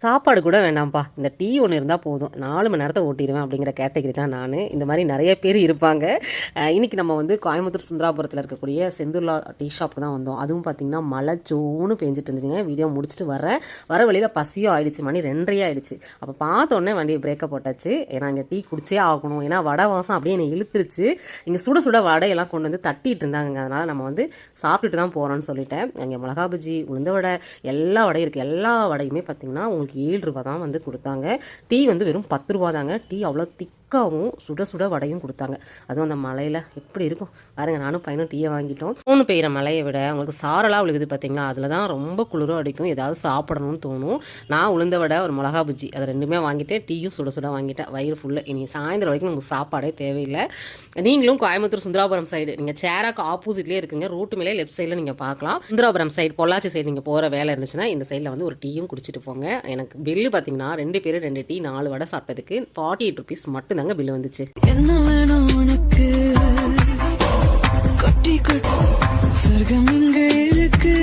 சாப்பாடு கூட வேண்டாம்ப்பா, இந்த டீ ஒன்று இருந்தால் போதும், 4 மணி நேரத்தை ஓட்டிடுவேன் அப்படிங்கிற கேட்டகரி தான் நான். இந்த மாதிரி நிறைய பேர் இருப்பாங்க. இன்றைக்கி நம்ம வந்து கோயம்புத்தூர் சுந்தராபுரத்தில் இருக்கக்கூடிய செந்துர்லா டீ ஷாப்புக்கு தான் வந்தோம். அதுவும் பார்த்திங்கன்னா மழை சோன்னு பெஞ்சிட்டு இருந்துச்சுங்க. வீடியோ முடிச்சுட்டு வர வழியில் பசியும் ஆகிடுச்சு, மணி 2:30 ஆகிடுச்சு. அப்போ பார்த்த உடனே வண்டியை பிரேக்கை போட்டாச்சு. ஏன்னா இங்கே டீ குடிச்சே ஆகணும், ஏன்னா வடை வாசம் அப்படியே என்னை இழுத்துருச்சு. இங்கே சுட சுட வடையெல்லாம் கொண்டு வந்து தட்டிட்டு இருந்தாங்க. அதனால் நம்ம வந்து சாப்பிட்டுட்டு தான் போகிறோன்னு சொல்லிட்டேன். இங்கே மிளகா பஜ்ஜி, உளுந்த வடை, எல்லா வடையும் இருக்குது. எல்லா வடையுமே பார்த்திங்கன்னா 7 ரூபா தான் வந்து கொடுத்தாங்க. டீ வந்து வெறும் 10 ரூபா தாங்க. டீ அவ்வளோ திக்காகவும் சுட சுட வடையும் கொடுத்தாங்க. அதுவும் அந்த மலையில் எப்படி இருக்கும் பாருங்கள். நானும் பையனும் டீயை வாங்கிட்டோம். 3 பெய்கிற மலையை விட உங்களுக்கு சாரலாக விழுகுது பார்த்தீங்களா, அதில் தான் ரொம்ப குளிரும் அடிக்கும், ஏதாவது சாப்பிடணும்னு தோணும். நான் உளுந்த வடை, ஒரு மிளகா பஜ்ஜி, அதை 2மே வாங்கிட்டு டீயும் சுட சுட வாங்கிட்டேன். வயிறு ஃபுல்லு. இனி சாயந்தரம் வரைக்கும் நமக்கு சாப்பாடே தேவையில்லை. நீங்களும் கோயம்புத்தூர் சுந்தராபுரம் சைடு, நீங்கள் சேராக்கு ஆப்போசிட்லேயே இருக்குங்க, ரோட்டு மேலே லெஃப்ட் சைடில் நீங்கள் பார்க்கலாம். சுந்தராபுரம் சைடு, பொள்ளாச்சி சைடு நீங்கள் போகிற வேலை இருந்துச்சுன்னா இந்த சைடில் வந்து ஒரு டீயும் குடிச்சிட்டு போங்க. எனக்கு பில்லு பார்த்தீங்கன்னா 2 பேர் 2 டீ 4 வடை சாப்பிட்டதுக்கு 48 ருபீஸ் மட்டும் தாங்க பில்லு வந்துச்சு. என்ன வேணும் உனக்கு? கொட்டி கொட்டி சொர்க்கம் இங்க இருக்கு.